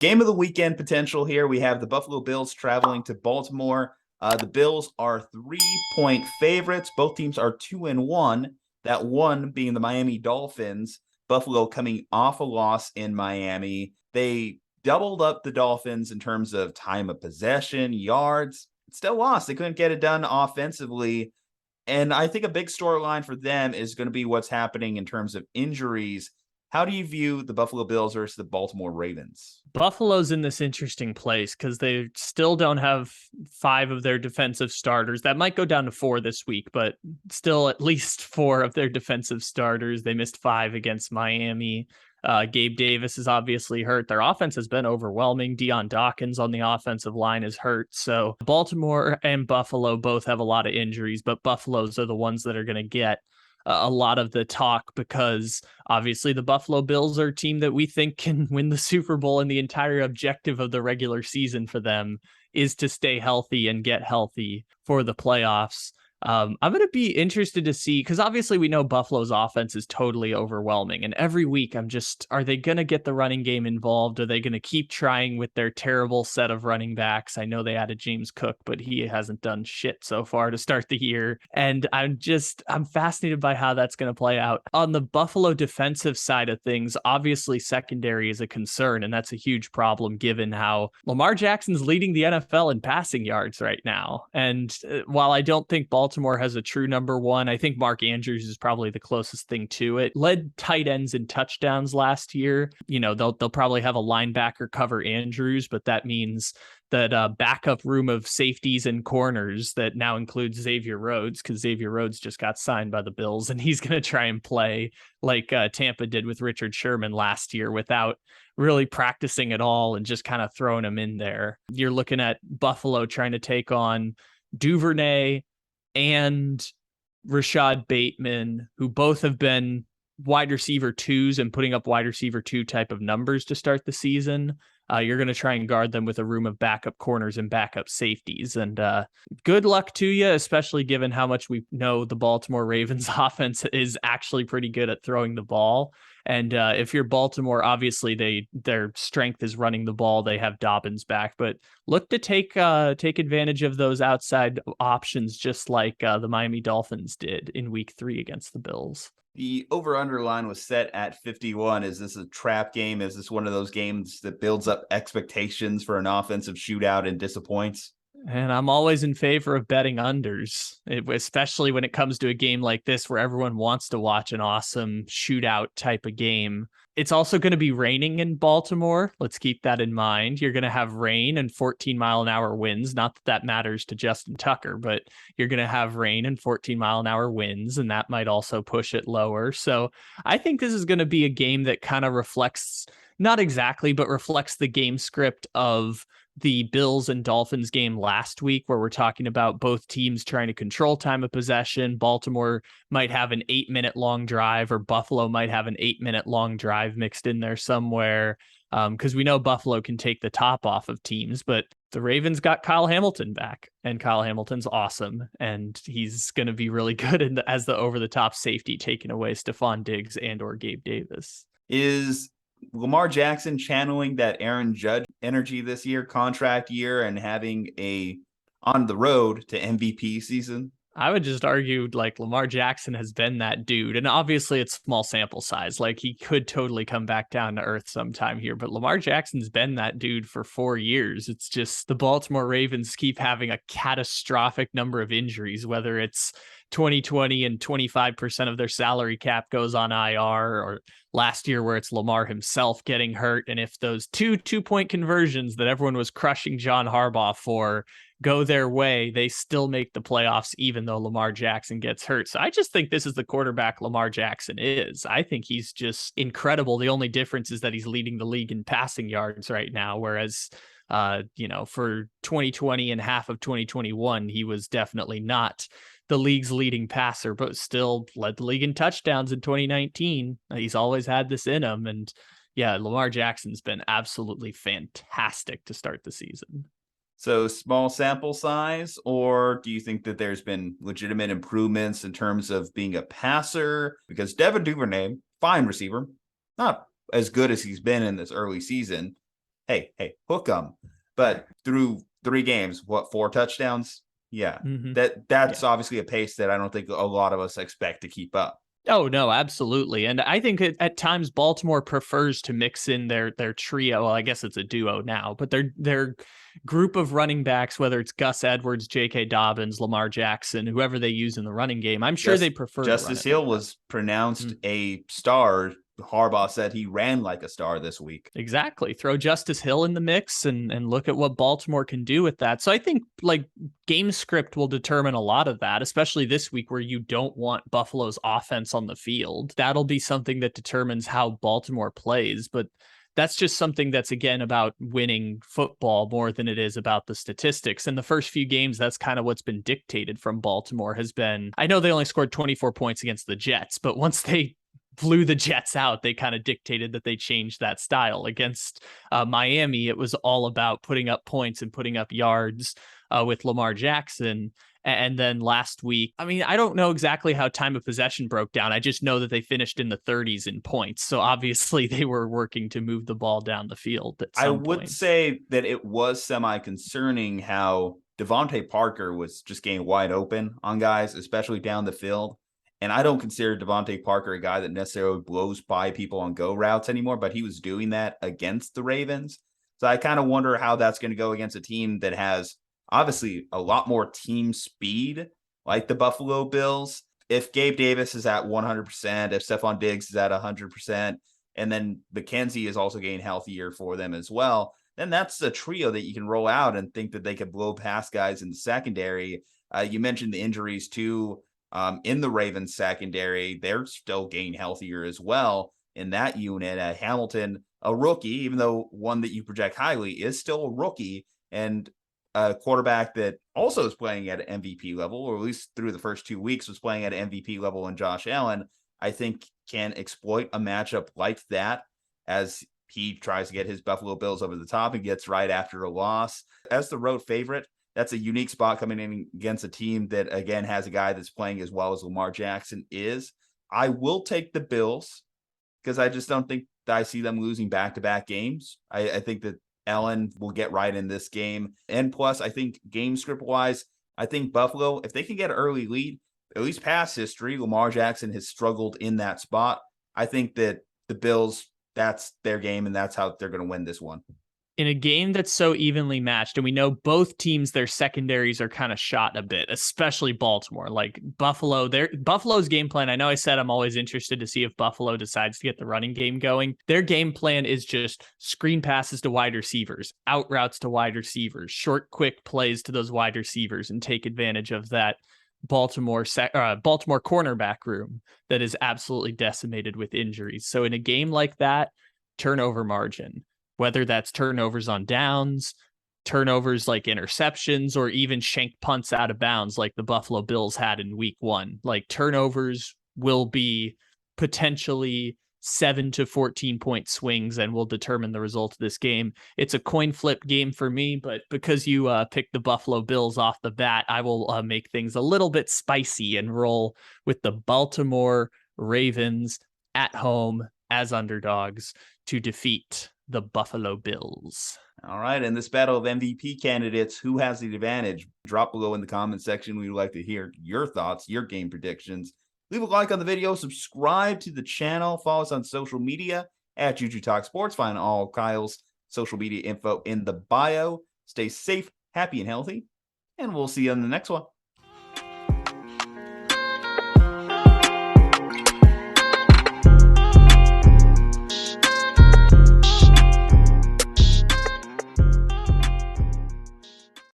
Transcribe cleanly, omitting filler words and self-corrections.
Game of the weekend potential here. We have the Buffalo Bills traveling to Baltimore. The Bills are 3-point favorites. Both teams are 2-1. That one being the Miami Dolphins. Buffalo coming off a loss in Miami. They doubled up the Dolphins in terms of time of possession, yards. Still lost. They couldn't get it done offensively. And I think a big storyline for them is going to be what's happening in terms of injuries. How do you view the Buffalo Bills versus the Baltimore Ravens? Buffalo's in this interesting place because they still don't have 5 of their defensive starters. That might go down to 4 this week, but still at least 4 of their defensive starters. They missed 5 against Miami. Gabe Davis is obviously hurt. Their offense has been overwhelming. Deion Dawkins on the offensive line is hurt. So Baltimore and Buffalo both have a lot of injuries, but Buffalo's are the ones that are going to get a lot of the talk because obviously the Buffalo Bills are a team that we think can win the Super Bowl, and the entire objective of the regular season for them is to stay healthy and get healthy for the playoffs. I'm going to be interested to see, because obviously we know Buffalo's offense is totally overwhelming. And every week are they going to get the running game involved? Are they going to keep trying with their terrible set of running backs? I know they added James Cook, but he hasn't done shit so far to start the year. And I'm fascinated by how that's going to play out. On the Buffalo defensive side of things, obviously secondary is a concern, and that's a huge problem given how Lamar Jackson's leading the NFL in passing yards right now. And while I don't think Baltimore has a true number one, I think Mark Andrews is probably the closest thing to it. Led tight ends in touchdowns last year. They'll probably have a linebacker cover Andrews, but that means that backup room of safeties and corners that now includes Xavier Rhodes, because Xavier Rhodes just got signed by the Bills, and he's going to try and play like Tampa did with Richard Sherman last year without really practicing at all and just kind of throwing him in there. You're looking at Buffalo trying to take on Duvernay and Rashad Bateman, who both have been wide receiver 2s and putting up wide receiver 2 type of numbers to start the season. You're going to try and guard them with a room of backup corners and backup safeties. And good luck to you, especially given how much we know the Baltimore Ravens offense is actually pretty good at throwing the ball. And if you're Baltimore, obviously their strength is running the ball. They have Dobbins back, but look to take advantage of those outside options, just like the Miami Dolphins did in Week 3 against the Bills. The over-under line was set at 51. Is this a trap game? Is this one of those games that builds up expectations for an offensive shootout and disappoints? And I'm always in favor of betting unders, especially when it comes to a game like this where everyone wants to watch an awesome shootout type of game. It's also going to be raining in Baltimore. Let's keep that in mind. You're going to have rain and 14-mile-an-hour winds. Not that matters to Justin Tucker, but you're going to have rain and 14-mile-an-hour winds, and that might also push it lower. So I think this is going to be a game that kind of reflects, not exactly, but reflects the game script of the Bills and Dolphins game last week, where we're talking about both teams trying to control time of possession. Baltimore might have an 8-minute long drive, or Buffalo might have an 8-minute long drive mixed in there somewhere. Because we know Buffalo can take the top off of teams, but the Ravens got Kyle Hamilton back, and Kyle Hamilton's awesome, and he's going to be really good as the over-the-top safety, taking away Stephon Diggs and or Gabe Davis. Is Lamar Jackson channeling that Aaron Judge energy this year, contract year, and having a on the road to MVP season? I would just argue like Lamar Jackson has been that dude. And obviously it's small sample size. Like he could totally come back down to earth sometime here, but Lamar Jackson's been that dude for 4 years. It's just the Baltimore Ravens keep having a catastrophic number of injuries, whether it's 2020 and 25% of their salary cap goes on IR, or last year where it's Lamar himself getting hurt. And if those two-point conversions that everyone was crushing John Harbaugh for go their way, they still make the playoffs, even though Lamar Jackson gets hurt. So I just think this is the quarterback Lamar Jackson is. I think he's just incredible. The only difference is that he's leading the league in passing yards right now, whereas for 2020 and half of 2021, he was definitely not the league's leading passer, but still led the league in touchdowns in 2019. He's always had this in him. And yeah, Lamar Jackson's been absolutely fantastic to start the season. So small sample size, or do you think that there's been legitimate improvements in terms of being a passer? Because Devin Duvernay, fine receiver, not as good as he's been in this early season, hey, hook them. But through 3 games, what, 4 touchdowns? Yeah, Mm-hmm. that's obviously a pace that I don't think a lot of us expect to keep up. Oh no, absolutely. And I think at times Baltimore prefers to mix in their trio. Well, I guess it's a duo now, but their group of running backs, whether it's Gus Edwards, J.K. Dobbins, Lamar Jackson, whoever they use in the running game, I'm sure they prefer to run Justice it like Hill that. was pronounced a star. Harbaugh said he ran like a star this week. Exactly. Throw Justice Hill in the mix and look at what Baltimore can do with that. So I think like game script will determine a lot of that, especially this week where you don't want Buffalo's offense on the field. That'll be something that determines how Baltimore plays. But that's just something that's, again, about winning football more than it is about the statistics. And the first few games, that's kind of what's been dictated from Baltimore has been, I know they only scored 24 points against the Jets, but once they blew the Jets out, they kind of dictated that they changed that style. Against Miami, it was all about putting up points and putting up yards with Lamar Jackson. And then last week, I mean, I don't know exactly how time of possession broke down. I just know that they finished in the 30s in points. So obviously they were working to move the ball down the field at some I would point. say that it was semi-concerning how Devontae Parker was just getting wide open on guys, especially down the field. And I don't consider Devontae Parker a guy that necessarily blows by people on go routes anymore, but he was doing that against the Ravens. So I kind of wonder how that's going to go against a team that has obviously a lot more team speed, like the Buffalo Bills. If Gabe Davis is at 100%, if Stephon Diggs is at 100%, and then McKenzie is also getting healthier for them as well, then that's a trio that you can roll out and think that they could blow past guys in the secondary. You mentioned the injuries too. In the Ravens secondary, they're still getting healthier as well in that unit. Hamilton, a rookie, even though one that you project highly, is still a rookie, and a quarterback that also is playing at an MVP level, or at least through the first 2 weeks was playing at an MVP level, in Josh Allen, I think can exploit a matchup like that as he tries to get his Buffalo Bills over the top and gets right after a loss. As the road favorite, that's a unique spot coming in against a team that, again, has a guy that's playing as well as Lamar Jackson is. I will take the Bills because I just don't think that I see them losing back-to-back games. I think that Allen will get right in this game. And plus, I think game script-wise, I think Buffalo, if they can get an early lead, at least past history, Lamar Jackson has struggled in that spot. I think that the Bills, that's their game, and that's how they're going to win this one. In a game that's so evenly matched, and we know both teams, their secondaries are kind of shot a bit, especially Baltimore. Like Buffalo's game plan, I know I said I'm always interested to see if Buffalo decides to get the running game going. Their game plan is just screen passes to wide receivers, out routes to wide receivers, short, quick plays to those wide receivers, and take advantage of that Baltimore cornerback room that is absolutely decimated with injuries. So in a game like that, turnover margin, whether that's turnovers on downs, turnovers like interceptions, or even shanked punts out of bounds like the Buffalo Bills had in week 1. Like turnovers will be potentially 7 to 14 point swings and will determine the result of this game. It's a coin flip game for me, but because you picked the Buffalo Bills off the bat, I will make things a little bit spicy and roll with the Baltimore Ravens at home as underdogs to defeat the Buffalo Bills. All right. In this battle of MVP candidates, who has the advantage? Drop below in the comment section. We'd like to hear your thoughts, your game predictions. Leave a like on the video, subscribe to the channel, follow us on social media at Juju Talk Sports. Find all Kyle's social media info in the bio. Stay safe, happy, and healthy, and we'll see you on the next one.